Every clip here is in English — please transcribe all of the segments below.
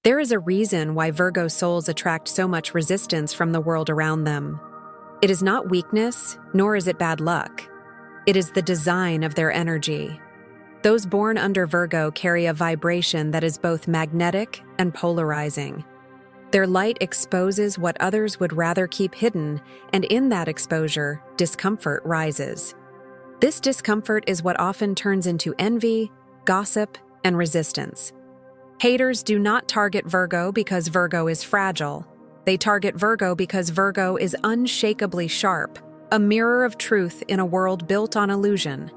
There is a reason why Virgo souls attract so much resistance from the world around them. It is not weakness, nor is it bad luck. It is the design of their energy. Those born under Virgo carry a vibration that is both magnetic and polarizing. Their light exposes what others would rather keep hidden, and in that exposure, discomfort rises. This discomfort is what often turns into envy, gossip, and resistance. Haters do not target Virgo because Virgo is fragile. They target Virgo because Virgo is unshakably sharp, a mirror of truth in a world built on illusion.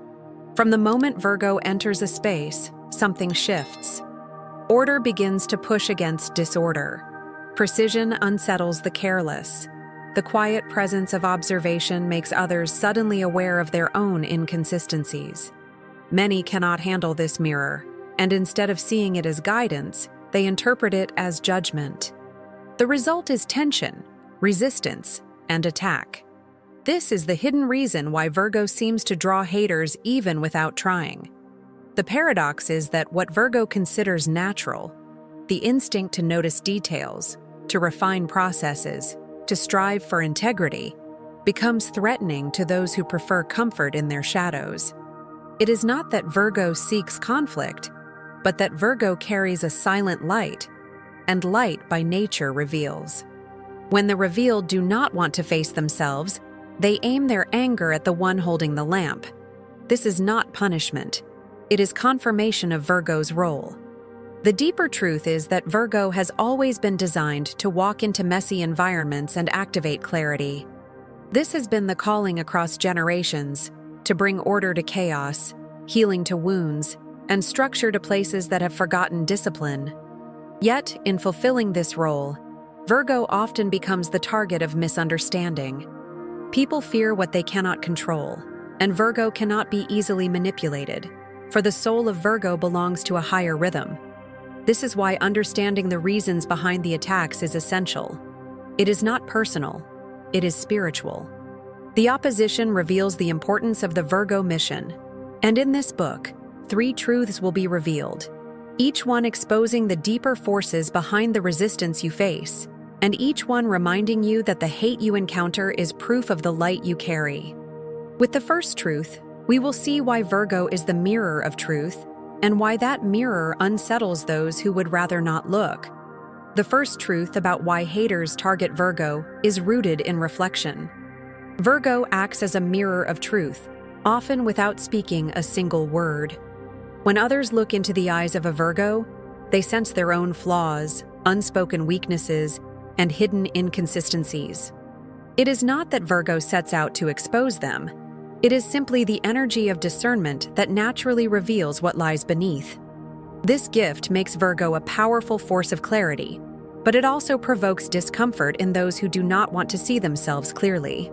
From the moment Virgo enters a space, something shifts. Order begins to push against disorder. Precision unsettles the careless. The quiet presence of observation makes others suddenly aware of their own inconsistencies. Many cannot handle this mirror, and instead of seeing it as guidance, they interpret it as judgment. The result is tension, resistance, and attack. This is the hidden reason why Virgo seems to draw haters even without trying. The paradox is that what Virgo considers natural, the instinct to notice details, to refine processes, to strive for integrity, becomes threatening to those who prefer comfort in their shadows. It is not that Virgo seeks conflict, but that Virgo carries a silent light, and light by nature reveals. When the revealed do not want to face themselves, they aim their anger at the one holding the lamp. This is not punishment. It is confirmation of Virgo's role. The deeper truth is that Virgo has always been designed to walk into messy environments and activate clarity. This has been the calling across generations, to bring order to chaos, healing to wounds, and structure to places that have forgotten discipline. Yet, in fulfilling this role, Virgo often becomes the target of misunderstanding. People fear what they cannot control, and Virgo cannot be easily manipulated, for the soul of Virgo belongs to a higher rhythm. This is why understanding the reasons behind the attacks is essential. It is not personal, it is spiritual. The opposition reveals the importance of the Virgo mission, and in this book, 3 truths will be revealed, each one exposing the deeper forces behind the resistance you face, and each one reminding you that the hate you encounter is proof of the light you carry. With the first truth, we will see why Virgo is the mirror of truth, and why that mirror unsettles those who would rather not look. The first truth about why haters target Virgo is rooted in reflection. Virgo acts as a mirror of truth, often without speaking a single word. When others look into the eyes of a Virgo, they sense their own flaws, unspoken weaknesses, and hidden inconsistencies. It is not that Virgo sets out to expose them. It is simply the energy of discernment that naturally reveals what lies beneath. This gift makes Virgo a powerful force of clarity, but it also provokes discomfort in those who do not want to see themselves clearly.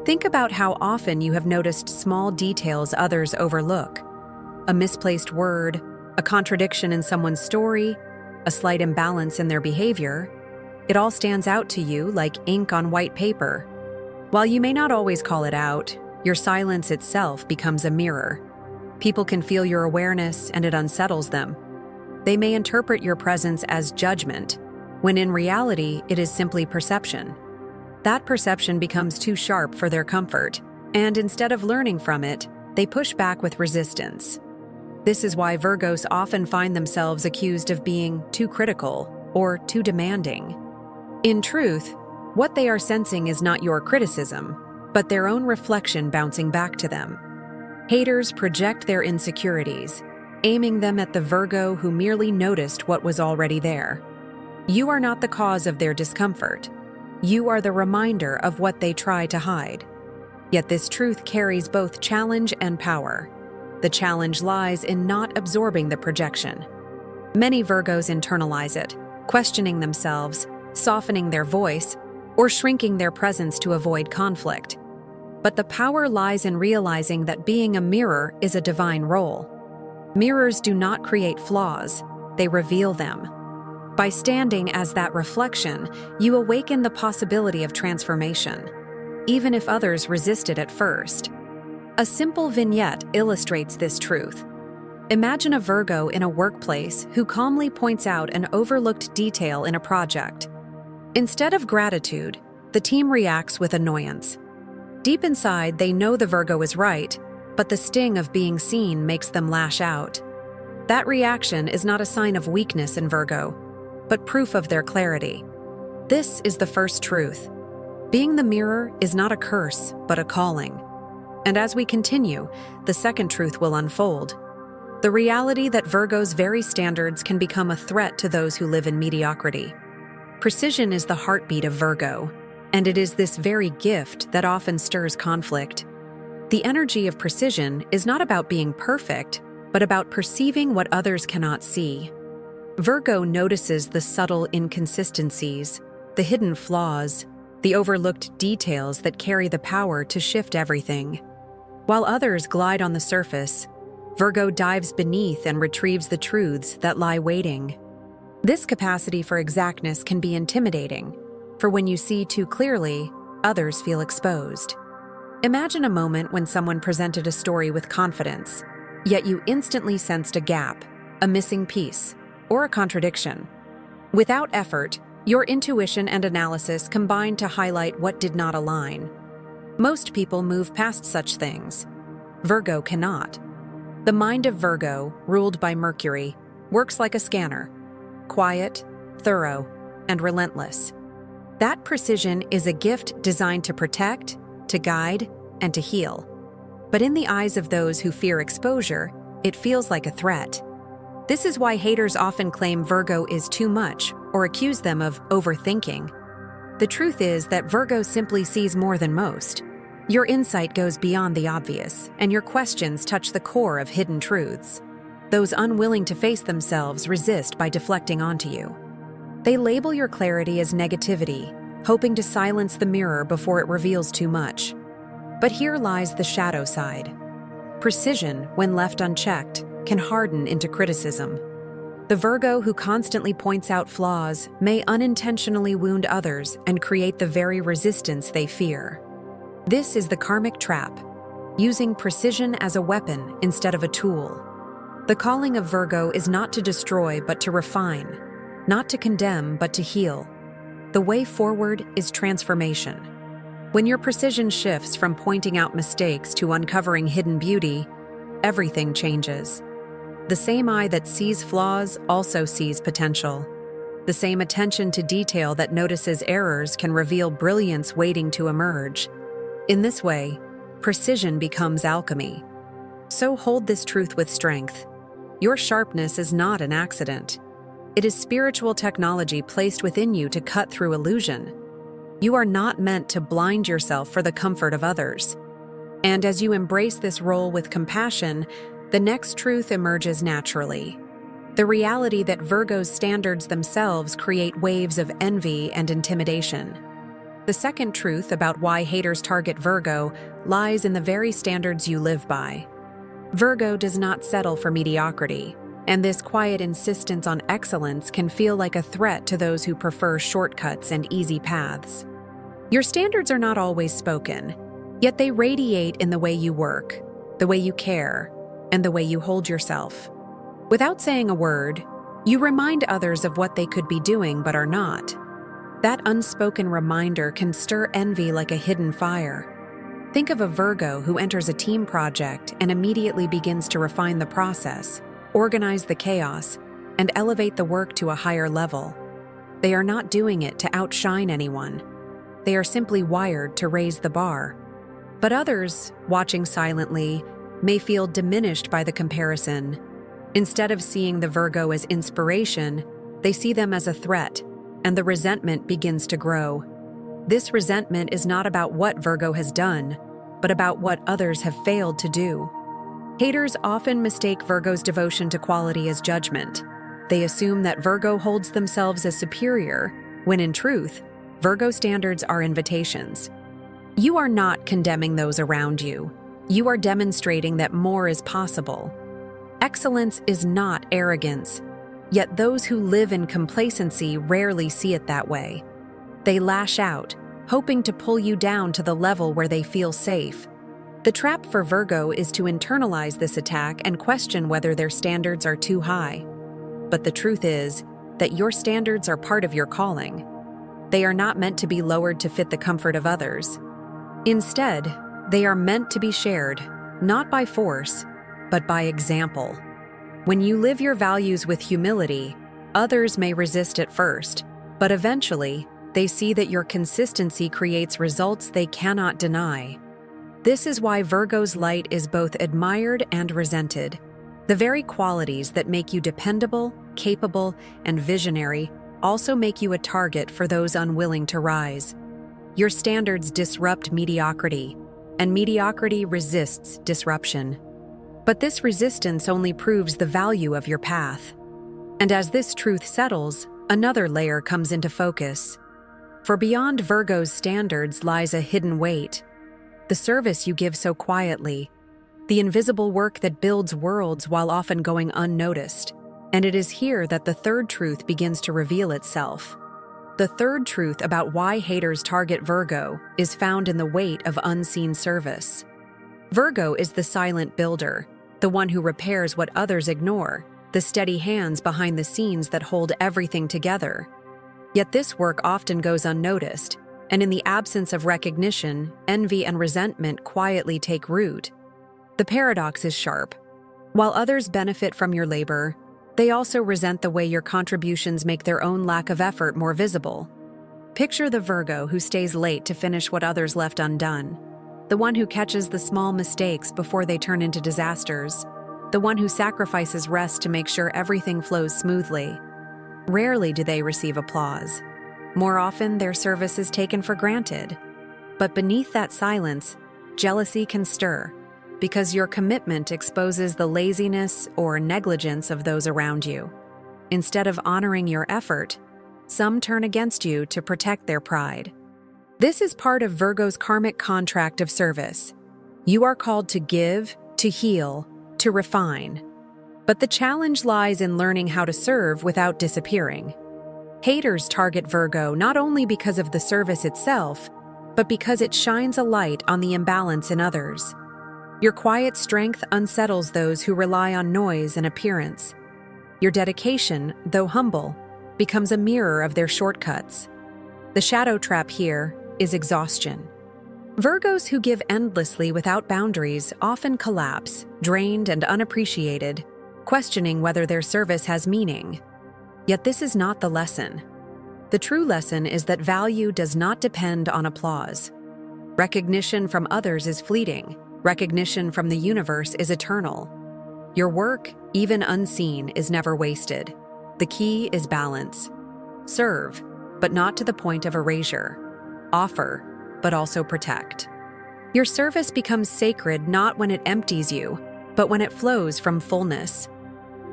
Think about how often you have noticed small details others overlook. A misplaced word, a contradiction in someone's story, a slight imbalance in their behavior. It all stands out to you like ink on white paper. While you may not always call it out, your silence itself becomes a mirror. People can feel your awareness and it unsettles them. They may interpret your presence as judgment, when in reality it is simply perception. That perception becomes too sharp for their comfort, and instead of learning from it, they push back with resistance. This is why Virgos often find themselves accused of being too critical or too demanding. In truth, what they are sensing is not your criticism, but their own reflection bouncing back to them. Haters project their insecurities, aiming them at the Virgo who merely noticed what was already there. You are not the cause of their discomfort. You are the reminder of what they try to hide. Yet this truth carries both challenge and power. The challenge lies in not absorbing the projection. Many Virgos internalize it, questioning themselves, softening their voice, or shrinking their presence to avoid conflict. But the power lies in realizing that being a mirror is a divine role. Mirrors do not create flaws, they reveal them. By standing as that reflection, you awaken the possibility of transformation, even if others resist it at first. A simple vignette illustrates this truth. Imagine a Virgo in a workplace who calmly points out an overlooked detail in a project. Instead of gratitude, the team reacts with annoyance. Deep inside, they know the Virgo is right, but the sting of being seen makes them lash out. That reaction is not a sign of weakness in Virgo, but proof of their clarity. This is the first truth. Being the mirror is not a curse, but a calling. And as we continue, the second truth will unfold. The reality that Virgo's very standards can become a threat to those who live in mediocrity. Precision is the heartbeat of Virgo, and it is this very gift that often stirs conflict. The energy of precision is not about being perfect, but about perceiving what others cannot see. Virgo notices the subtle inconsistencies, the hidden flaws, the overlooked details that carry the power to shift everything. While others glide on the surface, Virgo dives beneath and retrieves the truths that lie waiting. This capacity for exactness can be intimidating, for when you see too clearly, others feel exposed. Imagine a moment when someone presented a story with confidence, yet you instantly sensed a gap, a missing piece, or a contradiction. Without effort, your intuition and analysis combine to highlight what did not align. Most people move past such things. Virgo cannot. The mind of Virgo, ruled by Mercury, works like a scanner, quiet, thorough, and relentless. That precision is a gift designed to protect, to guide, and to heal. But in the eyes of those who fear exposure, it feels like a threat. This is why haters often claim Virgo is too much or accuse them of overthinking. The truth is that Virgo simply sees more than most. Your insight goes beyond the obvious, and your questions touch the core of hidden truths. Those unwilling to face themselves resist by deflecting onto you. They label your clarity as negativity, hoping to silence the mirror before it reveals too much. But here lies the shadow side. Precision, when left unchecked, can harden into criticism. The Virgo who constantly points out flaws may unintentionally wound others and create the very resistance they fear. This is the karmic trap, using precision as a weapon instead of a tool. The calling of Virgo is not to destroy but to refine, not to condemn but to heal. The way forward is transformation. When your precision shifts from pointing out mistakes to uncovering hidden beauty, everything changes. The same eye that sees flaws also sees potential. The same attention to detail that notices errors can reveal brilliance waiting to emerge. In this way, precision becomes alchemy. So hold this truth with strength. Your sharpness is not an accident. It is spiritual technology placed within you to cut through illusion. You are not meant to blind yourself for the comfort of others. And as you embrace this role with compassion, the next truth emerges naturally. The reality that Virgo's standards themselves create waves of envy and intimidation. The second truth about why haters target Virgo lies in the very standards you live by. Virgo does not settle for mediocrity, and this quiet insistence on excellence can feel like a threat to those who prefer shortcuts and easy paths. Your standards are not always spoken, yet they radiate in the way you work, the way you care, and the way you hold yourself. Without saying a word, you remind others of what they could be doing but are not. That unspoken reminder can stir envy like a hidden fire. Think of a Virgo who enters a team project and immediately begins to refine the process, organize the chaos, and elevate the work to a higher level. They are not doing it to outshine anyone. They are simply wired to raise the bar. But others, watching silently, may feel diminished by the comparison. Instead of seeing the Virgo as inspiration, they see them as a threat, and the resentment begins to grow. This resentment is not about what Virgo has done, but about what others have failed to do. Haters often mistake Virgo's devotion to quality as judgment. They assume that Virgo holds themselves as superior, when in truth, Virgo standards are invitations. You are not condemning those around you. You are demonstrating that more is possible. Excellence is not arrogance, yet those who live in complacency rarely see it that way. They lash out, hoping to pull you down to the level where they feel safe. The trap for Virgo is to internalize this attack and question whether their standards are too high. But the truth is that your standards are part of your calling. They are not meant to be lowered to fit the comfort of others. Instead, they are meant to be shared, not by force, but by example. When you live your values with humility, others may resist at first, but eventually, they see that your consistency creates results they cannot deny. This is why Virgo's light is both admired and resented. The very qualities that make you dependable, capable, and visionary also make you a target for those unwilling to rise. Your standards disrupt mediocrity, and mediocrity resists disruption. But this resistance only proves the value of your path. And as this truth settles, another layer comes into focus. For beyond Virgo's standards lies a hidden weight. The service you give so quietly, the invisible work that builds worlds while often going unnoticed. And it is here that the third truth begins to reveal itself. The third truth about why haters target Virgo is found in the weight of unseen service. Virgo is the silent builder, the one who repairs what others ignore, the steady hands behind the scenes that hold everything together. Yet this work often goes unnoticed, and in the absence of recognition, envy and resentment quietly take root. The paradox is sharp. While others benefit from your labor, they also resent the way your contributions make their own lack of effort more visible. Picture the Virgo who stays late to finish what others left undone, the one who catches the small mistakes before they turn into disasters, the one who sacrifices rest to make sure everything flows smoothly. Rarely do they receive applause. More often, their service is taken for granted. But beneath that silence, jealousy can stir, because your commitment exposes the laziness or negligence of those around you. Instead of honoring your effort, some turn against you to protect their pride. This is part of Virgo's karmic contract of service. You are called to give, to heal, to refine. But the challenge lies in learning how to serve without disappearing. Haters target Virgo not only because of the service itself, but because it shines a light on the imbalance in others. Your quiet strength unsettles those who rely on noise and appearance. Your dedication, though humble, becomes a mirror of their shortcuts. The shadow trap here is exhaustion. Virgos who give endlessly without boundaries often collapse, drained and unappreciated, questioning whether their service has meaning. Yet this is not the lesson. The true lesson is that value does not depend on applause. Recognition from others is fleeting. Recognition from the universe is eternal. Your work, even unseen, is never wasted. The key is balance. Serve, but not to the point of erasure. Offer, but also protect. Your service becomes sacred not when it empties you, but when it flows from fullness.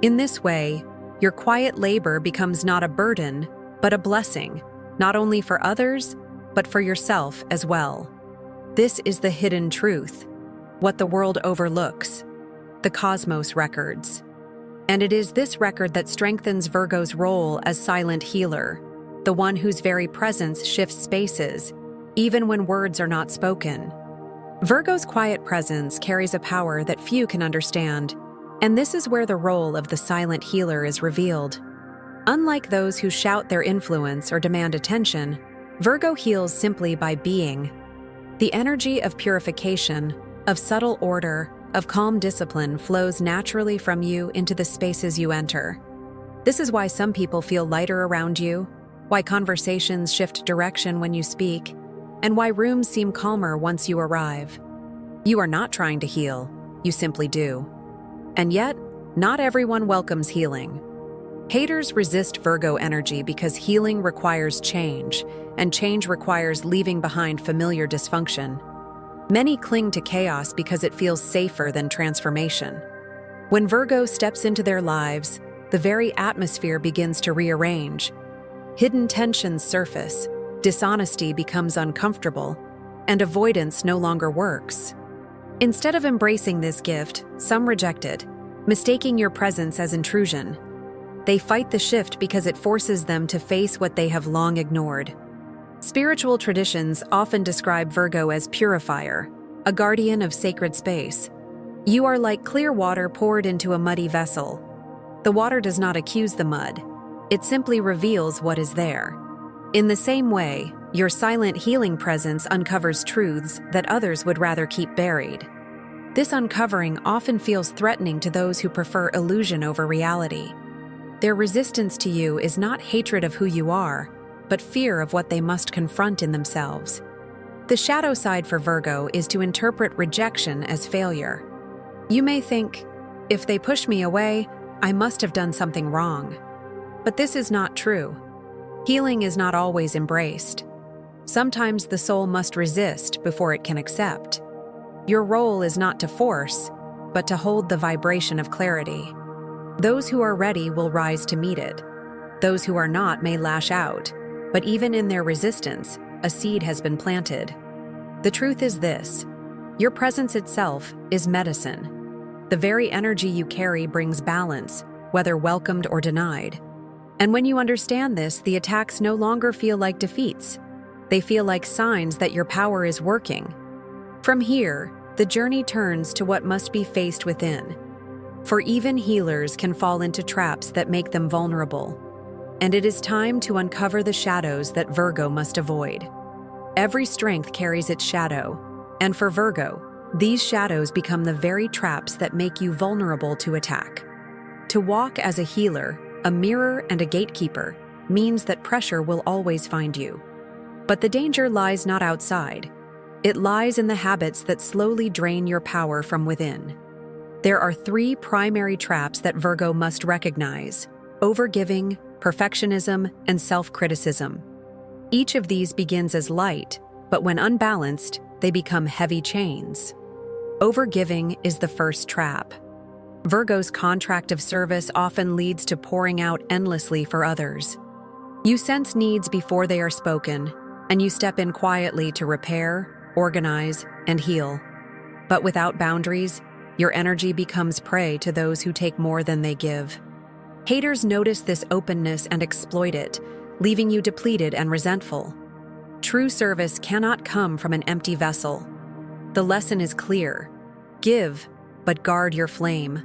In this way, your quiet labor becomes not a burden, but a blessing, not only for others, but for yourself as well. This is the hidden truth, what the world overlooks, the cosmos records. And it is this record that strengthens Virgo's role as silent healer, the one whose very presence shifts spaces, even when words are not spoken. Virgo's quiet presence carries a power that few can understand, and this is where the role of the silent healer is revealed. Unlike those who shout their influence or demand attention, Virgo heals simply by being. The energy of purification, of subtle order, of calm discipline flows naturally from you into the spaces you enter. This is why some people feel lighter around you, why conversations shift direction when you speak, and why rooms seem calmer once you arrive. You are not trying to heal, you simply do. And yet, not everyone welcomes healing. Haters resist Virgo energy because healing requires change, and change requires leaving behind familiar dysfunction. Many cling to chaos because it feels safer than transformation. When Virgo steps into their lives, the very atmosphere begins to rearrange. Hidden tensions surface, dishonesty becomes uncomfortable, and avoidance no longer works. Instead of embracing this gift, some reject it, mistaking your presence as intrusion. They fight the shift because it forces them to face what they have long ignored. Spiritual traditions often describe Virgo as purifier, a a guardian of sacred space. You are like clear water poured into a muddy vessel. The water does not accuse the mud. It simply reveals what is there. In the same way, your silent healing presence uncovers truths that others would rather keep buried. This uncovering often feels threatening to those who prefer illusion over reality. Their resistance to you is not hatred of who you are, but fear of what they must confront in themselves. The shadow side for Virgo is to interpret rejection as failure. You may think, if they push me away, I must have done something wrong. But this is not true. Healing is not always embraced. Sometimes the soul must resist before it can accept. Your role is not to force, but to hold the vibration of clarity. Those who are ready will rise to meet it. Those who are not may lash out, but even in their resistance, a seed has been planted. The truth is this: your presence itself is medicine. The very energy you carry brings balance, whether welcomed or denied. And when you understand this, the attacks no longer feel like defeats. They feel like signs that your power is working. From here, the journey turns to what must be faced within. For even healers can fall into traps that make them vulnerable. And it is time to uncover the shadows that Virgo must avoid. Every strength carries its shadow, and for Virgo, these shadows become the very traps that make you vulnerable to attack. To walk as a healer, a mirror, and a gatekeeper means that pressure will always find you. But the danger lies not outside. It lies in the habits that slowly drain your power from within. There are 3 primary traps that Virgo must recognize: overgiving, perfectionism, and self-criticism. Each of these begins as light, but when unbalanced, they become heavy chains. Overgiving is the first trap. Virgo's contract of service often leads to pouring out endlessly for others. You sense needs before they are spoken, and you step in quietly to repair, organize, and heal. But without boundaries, your energy becomes prey to those who take more than they give. Haters notice this openness and exploit it, leaving you depleted and resentful. True service cannot come from an empty vessel. The lesson is clear: give, but guard your flame.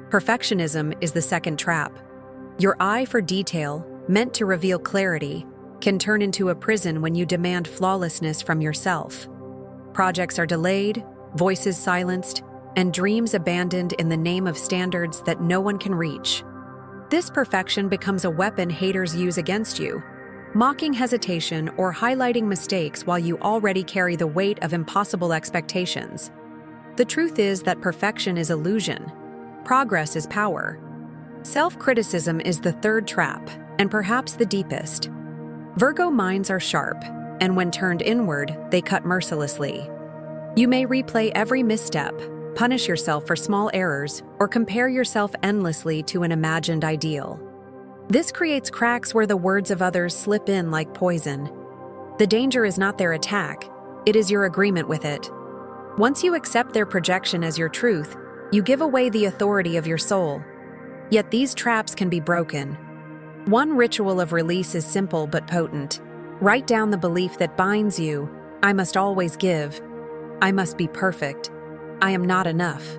Perfectionism is the second trap. Your eye for detail, meant to reveal clarity, can turn into a prison when you demand flawlessness from yourself. Projects are delayed, voices silenced, and dreams abandoned in the name of standards that no one can reach. This perfection becomes a weapon haters use against you, mocking hesitation or highlighting mistakes while you already carry the weight of impossible expectations. The truth is that perfection is illusion. Progress is power. Self-criticism is the third trap, and perhaps the deepest. Virgo minds are sharp, and when turned inward, they cut mercilessly. You may replay every misstep, punish yourself for small errors, or compare yourself endlessly to an imagined ideal. This creates cracks where the words of others slip in like poison. The danger is not their attack, it is your agreement with it. Once you accept their projection as your truth, you give away the authority of your soul. Yet these traps can be broken. One ritual of release is simple but potent. Write down the belief that binds you: I must always give. I must be perfect. I am not enough.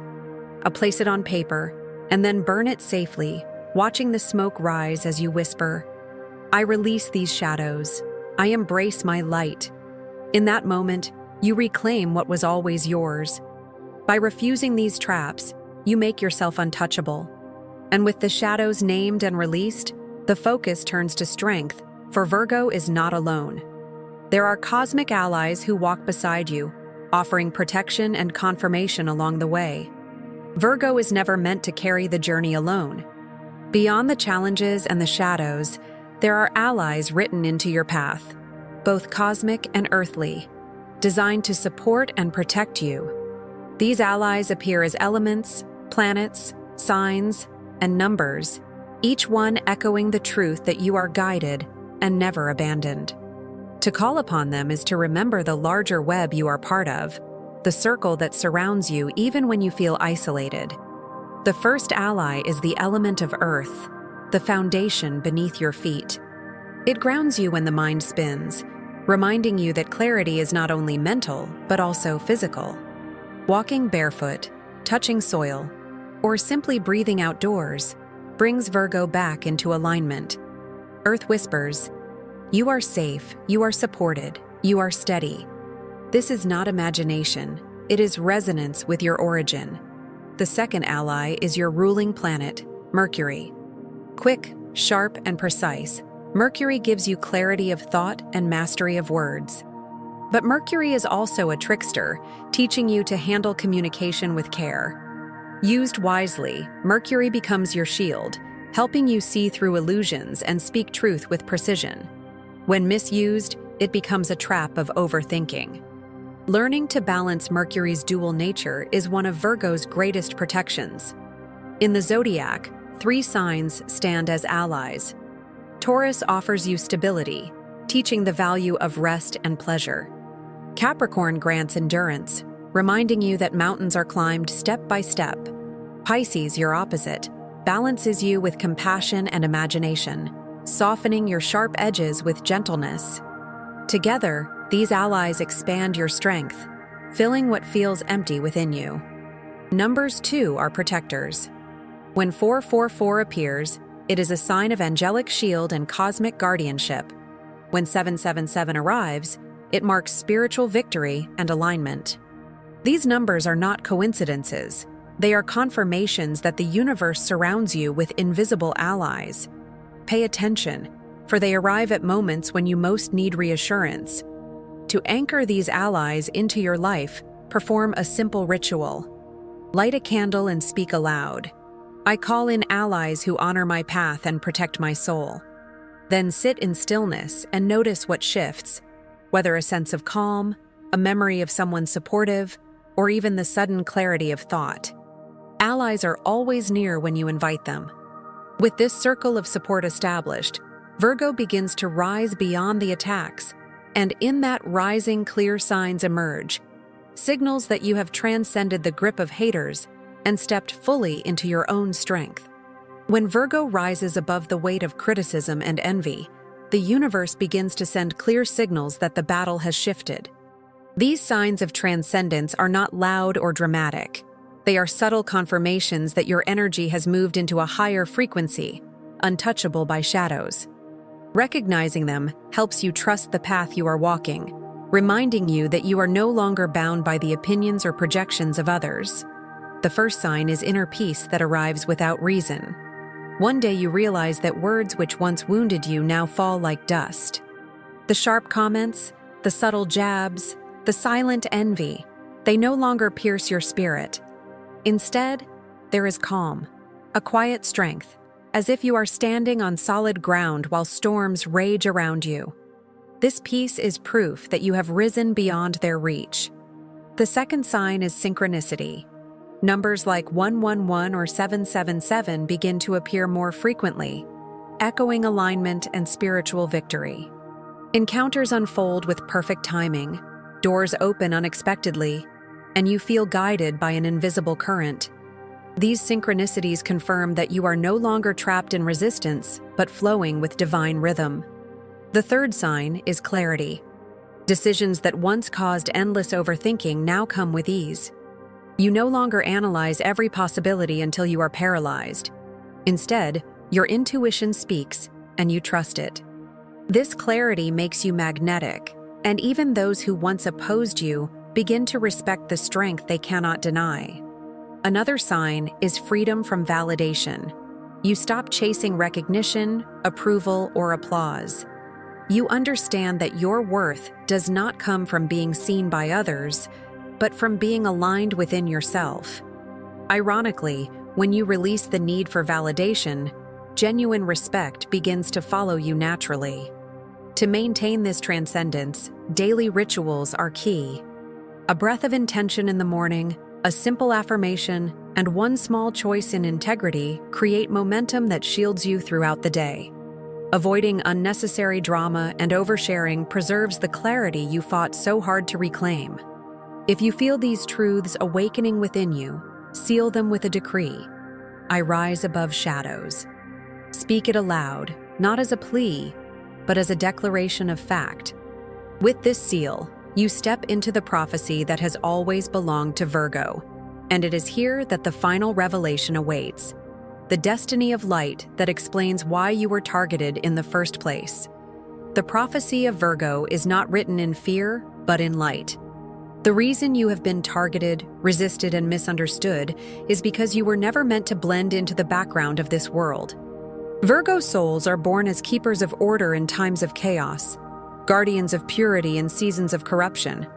Place it on paper, and then burn it safely, watching the smoke rise as you whisper, I release these shadows. I embrace my light. In that moment, you reclaim what was always yours. By refusing these traps, you make yourself untouchable. And with the shadows named and released, the focus turns to strength, for Virgo is not alone. There are cosmic allies who walk beside you, offering protection and confirmation along the way. Virgo is never meant to carry the journey alone. Beyond the challenges and the shadows, there are allies written into your path, both cosmic and earthly, designed to support and protect you. These allies appear as elements, planets, signs, and numbers, each one echoing the truth that you are guided and never abandoned. To call upon them is to remember the larger web you are part of, the circle that surrounds you even when you feel isolated. The first ally is the element of earth, the foundation beneath your feet. It grounds you when the mind spins, reminding you that clarity is not only mental, but also physical. Walking barefoot, touching soil, or simply breathing outdoors brings Virgo back into alignment. Earth whispers, "You are safe, you are supported, you are steady." This is not imagination, it is resonance with your origin. The second ally is your ruling planet, Mercury. Quick, sharp, and precise, Mercury gives you clarity of thought and mastery of words. But Mercury is also a trickster, teaching you to handle communication with care. Used wisely, Mercury becomes your shield, helping you see through illusions and speak truth with precision. When misused, it becomes a trap of overthinking. Learning to balance Mercury's dual nature is one of Virgo's greatest protections. In the zodiac, 3 signs stand as allies. Taurus offers you stability, teaching the value of rest and pleasure. Capricorn grants endurance, reminding you that mountains are climbed step by step. Pisces, your opposite, balances you with compassion and imagination, softening your sharp edges with gentleness. Together, these allies expand your strength, filling what feels empty within you. Numbers 2 are protectors. When 444 appears, it is a sign of angelic shield and cosmic guardianship. When 777 arrives, it marks spiritual victory and alignment. These numbers are not coincidences. They are confirmations that the universe surrounds you with invisible allies. Pay attention, for they arrive at moments when you most need reassurance. To anchor these allies into your life, perform a simple ritual. Light a candle and speak aloud. "I call in allies who honor my path and protect my soul." Then sit in stillness and notice what shifts, whether a sense of calm, a memory of someone supportive, or even the sudden clarity of thought. Allies are always near when you invite them. With this circle of support established, Virgo begins to rise beyond the attacks, and in that rising, clear signs emerge, signals that you have transcended the grip of haters and stepped fully into your own strength. When Virgo rises above the weight of criticism and envy, the universe begins to send clear signals that the battle has shifted. These signs of transcendence are not loud or dramatic. They are subtle confirmations that your energy has moved into a higher frequency, untouchable by shadows. Recognizing them helps you trust the path you are walking, reminding you that you are no longer bound by the opinions or projections of others. The first sign is inner peace that arrives without reason. One day you realize that words which once wounded you now fall like dust. The sharp comments, the subtle jabs, the silent envy, they no longer pierce your spirit. Instead, there is calm, a quiet strength, as if you are standing on solid ground while storms rage around you. This peace is proof that you have risen beyond their reach. The second sign is synchronicity. Numbers like 111 or 777 begin to appear more frequently, echoing alignment and spiritual victory. Encounters unfold with perfect timing, doors open unexpectedly, and you feel guided by an invisible current. These synchronicities confirm that you are no longer trapped in resistance, but flowing with divine rhythm. The third sign is clarity. Decisions that once caused endless overthinking now come with ease. You no longer analyze every possibility until you are paralyzed. Instead, your intuition speaks, and you trust it. This clarity makes you magnetic, and even those who once opposed you begin to respect the strength they cannot deny. Another sign is freedom from validation. You stop chasing recognition, approval, or applause. You understand that your worth does not come from being seen by others, but from being aligned within yourself. Ironically, when you release the need for validation, genuine respect begins to follow you naturally. To maintain this transcendence, daily rituals are key. A breath of intention in the morning, a simple affirmation, and one small choice in integrity create momentum that shields you throughout the day. Avoiding unnecessary drama and oversharing preserves the clarity you fought so hard to reclaim. If you feel these truths awakening within you, seal them with a decree. I rise above shadows. Speak it aloud, not as a plea, but as a declaration of fact. With this seal, You step into the prophecy that has always belonged to Virgo, and it is here that the final revelation awaits, the destiny of light that explains why you were targeted in the first place. The prophecy of Virgo is not written in fear, but in light. The reason you have been targeted, resisted, and misunderstood is because you were never meant to blend into the background of this world. Virgo souls are born as keepers of order in times of chaos, guardians of purity in seasons of corruption,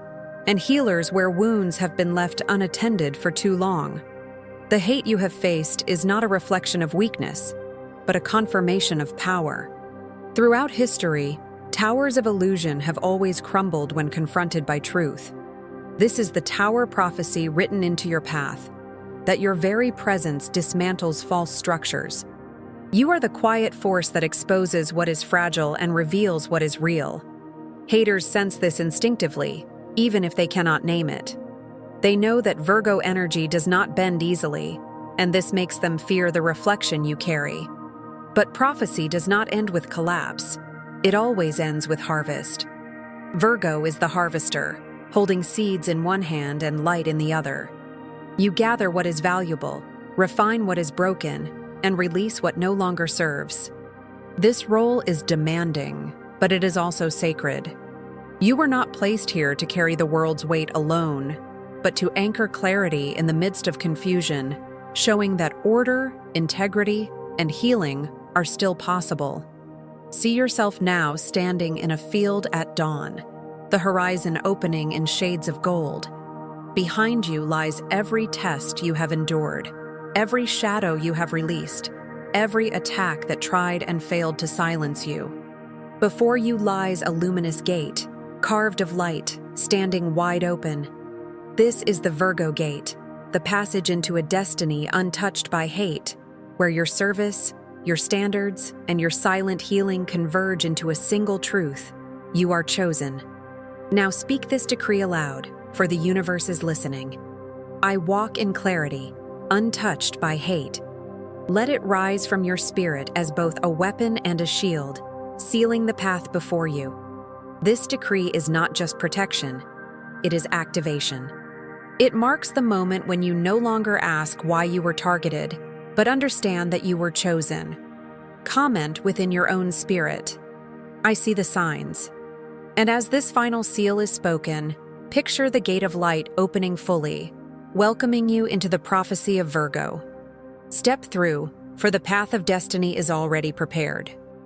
and healers where wounds have been left unattended for too long. The hate you have faced is not a reflection of weakness, but a confirmation of power. Throughout history, towers of illusion have always crumbled when confronted by truth. This is the tower prophecy written into your path, that your very presence dismantles false structures. You are the quiet force that exposes what is fragile and reveals what is real. Haters sense this instinctively, even if they cannot name it. They know that Virgo energy does not bend easily, and this makes them fear the reflection you carry. But prophecy does not end with collapse. It always ends with harvest. Virgo is the harvester, holding seeds in one hand and light in the other. You gather what is valuable, refine what is broken, and release what no longer serves. This role is demanding, but it is also sacred. You were not placed here to carry the world's weight alone, but to anchor clarity in the midst of confusion, showing that order, integrity, and healing are still possible. See yourself now standing in a field at dawn, the horizon opening in shades of gold. Behind you lies every test you have endured, every shadow you have released, every attack that tried and failed to silence you. Before you lies a luminous gate, carved of light, standing wide open. This is the Virgo gate, the passage into a destiny untouched by hate, where your service, your standards, and your silent healing converge into a single truth: you are chosen. Now speak this decree aloud, for the universe is listening. I walk in clarity, untouched by hate. Let it rise from your spirit as both a weapon and a shield, sealing the path before you. This decree is not just protection, it is activation. It marks the moment when you no longer ask why you were targeted, but understand that you were chosen. Comment within your own spirit: I see the signs. And as this final seal is spoken, picture the gate of light opening fully, welcoming you into the prophecy of Virgo. Step through, for the path of destiny is already prepared.